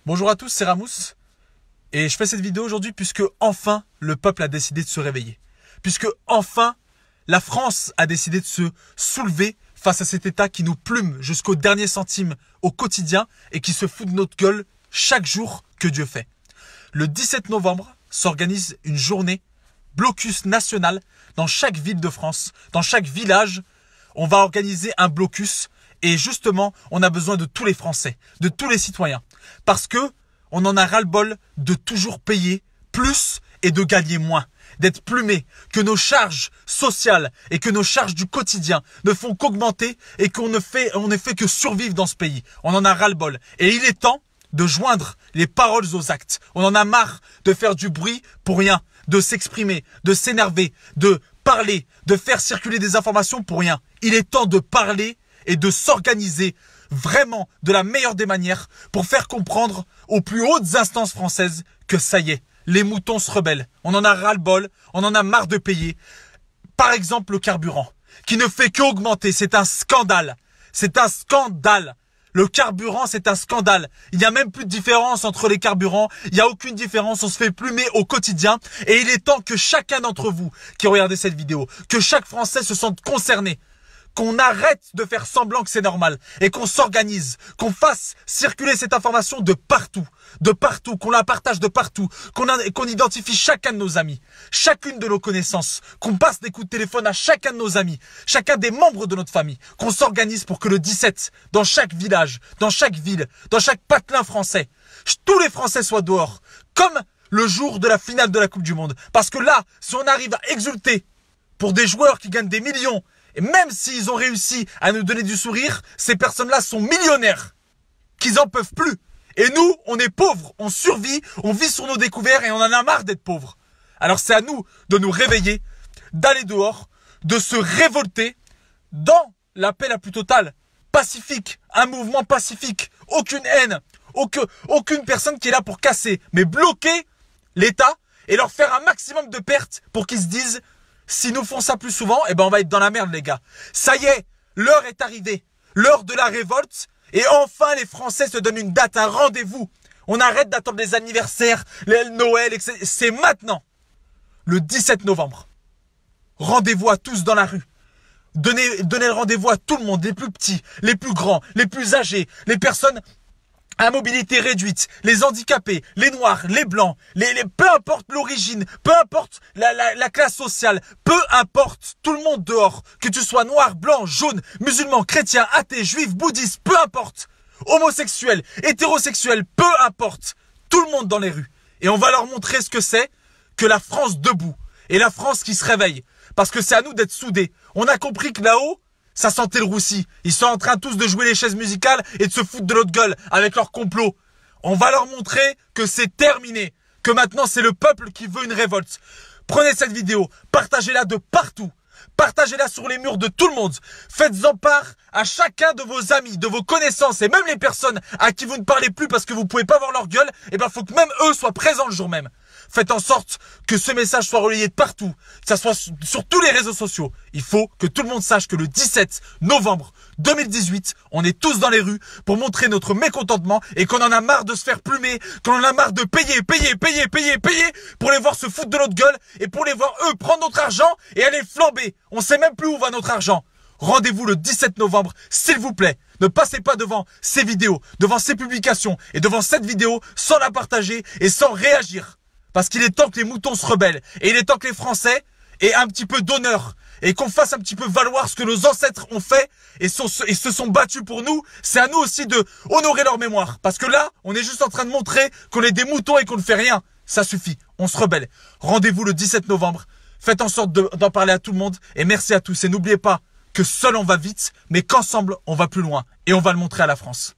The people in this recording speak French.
Bonjour à tous, c'est Ramous et je fais cette vidéo aujourd'hui puisque enfin le peuple a décidé de se réveiller. Puisque enfin la France a décidé de se soulever face à cet État qui nous plume jusqu'au dernier centime au quotidien et qui se fout de notre gueule chaque jour que Dieu fait. Le 17 novembre s'organise une journée blocus national dans chaque ville de France, dans chaque village. On va organiser un blocus et justement, on a besoin de tous les Français, de tous les citoyens. Parce que on en a ras-le-bol de toujours payer plus et de gagner moins. D'être plumé, que nos charges sociales et que nos charges du quotidien ne font qu'augmenter et qu'on ne fait que survivre dans ce pays. On en a ras-le-bol. Et il est temps de joindre les paroles aux actes. On en a marre de faire du bruit pour rien, de s'exprimer, de s'énerver, de parler, de faire circuler des informations pour rien. Il est temps de parler et de s'organiser vraiment de la meilleure des manières pour faire comprendre aux plus hautes instances françaises que ça y est, les moutons se rebellent. On en a ras-le-bol, on en a marre de payer. Par exemple, le carburant, qui ne fait qu'augmenter. C'est un scandale. C'est un scandale. Le carburant, c'est un scandale. Il n'y a même plus de différence entre les carburants. Il n'y a aucune différence. On se fait plumer au quotidien. Et il est temps que chacun d'entre vous qui regardez cette vidéo, que chaque Français se sente concerné. Qu'on arrête de faire semblant que c'est normal et qu'on s'organise, qu'on fasse circuler cette information de partout, qu'on la partage de partout, qu'on identifie chacun de nos amis, chacune de nos connaissances, qu'on passe des coups de téléphone à chacun de nos amis, chacun des membres de notre famille, qu'on s'organise pour que le 17, dans chaque village, dans chaque ville, dans chaque patelin français, tous les Français soient dehors, comme le jour de la finale de la Coupe du Monde. Parce que là, si on arrive à exulter pour des joueurs qui gagnent des millions, et même s'ils ont réussi à nous donner du sourire, ces personnes-là sont millionnaires, qu'ils en peuvent plus. Et nous, on est pauvres, on survit, on vit sur nos découvertes et on en a marre d'être pauvres. Alors c'est à nous de nous réveiller, d'aller dehors, de se révolter dans la paix la plus totale, pacifique, un mouvement pacifique, aucune haine, aucune personne qui est là pour casser, mais bloquer l'État et leur faire un maximum de pertes pour qu'ils se disent: si nous font ça plus souvent, eh ben on va être dans la merde, les gars. Ça y est, l'heure est arrivée. L'heure de la révolte. Et enfin, les Français se donnent une date, un rendez-vous. On arrête d'attendre les anniversaires, les Noël, etc. C'est maintenant. Le 17 novembre. Rendez-vous à tous dans la rue. Donnez le rendez-vous à tout le monde, les plus petits, les plus grands, les plus âgés, les personnes à mobilité réduite, les handicapés, les noirs, les blancs, peu importe l'origine, peu importe la classe sociale, peu importe, tout le monde dehors, que tu sois noir, blanc, jaune, musulman, chrétien, athée, juif, bouddhiste, peu importe, homosexuel, hétérosexuel, peu importe, tout le monde dans les rues. Et on va leur montrer ce que c'est que la France debout et la France qui se réveille. Parce que c'est à nous d'être soudés. On a compris que là-haut, ça sentait le roussi. Ils sont en train tous de jouer les chaises musicales et de se foutre de notre gueule avec leur complot. On va leur montrer que c'est terminé. Que maintenant c'est le peuple qui veut une révolte. Prenez cette vidéo, partagez-la de partout. Partagez-la sur les murs de tout le monde. Faites-en part à chacun de vos amis, de vos connaissances et même les personnes à qui vous ne parlez plus parce que vous ne pouvez pas voir leur gueule. Et ben faut que même eux soient présents le jour même. Faites en sorte que ce message soit relayé de partout, que ça soit sur tous les réseaux sociaux. Il faut que tout le monde sache que le 17 novembre 2018, on est tous dans les rues pour montrer notre mécontentement et qu'on en a marre de se faire plumer, qu'on en a marre de payer pour les voir se foutre de notre gueule et pour les voir eux prendre notre argent et aller flamber. On sait même plus où va notre argent. Rendez-vous le 17 novembre, s'il vous plaît. Ne passez pas devant ces vidéos, devant ces publications et devant cette vidéo sans la partager et sans réagir. Parce qu'il est temps que les moutons se rebellent. Et il est temps que les Français aient un petit peu d'honneur. Et qu'on fasse un petit peu valoir ce que nos ancêtres ont fait et se sont battus pour nous. C'est à nous aussi de honorer leur mémoire. Parce que là, on est juste en train de montrer qu'on est des moutons et qu'on ne fait rien. Ça suffit. On se rebelle. Rendez-vous le 17 novembre. Faites en sorte d'en parler à tout le monde. Et merci à tous. Et n'oubliez pas que seul on va vite, mais qu'ensemble on va plus loin. Et on va le montrer à la France.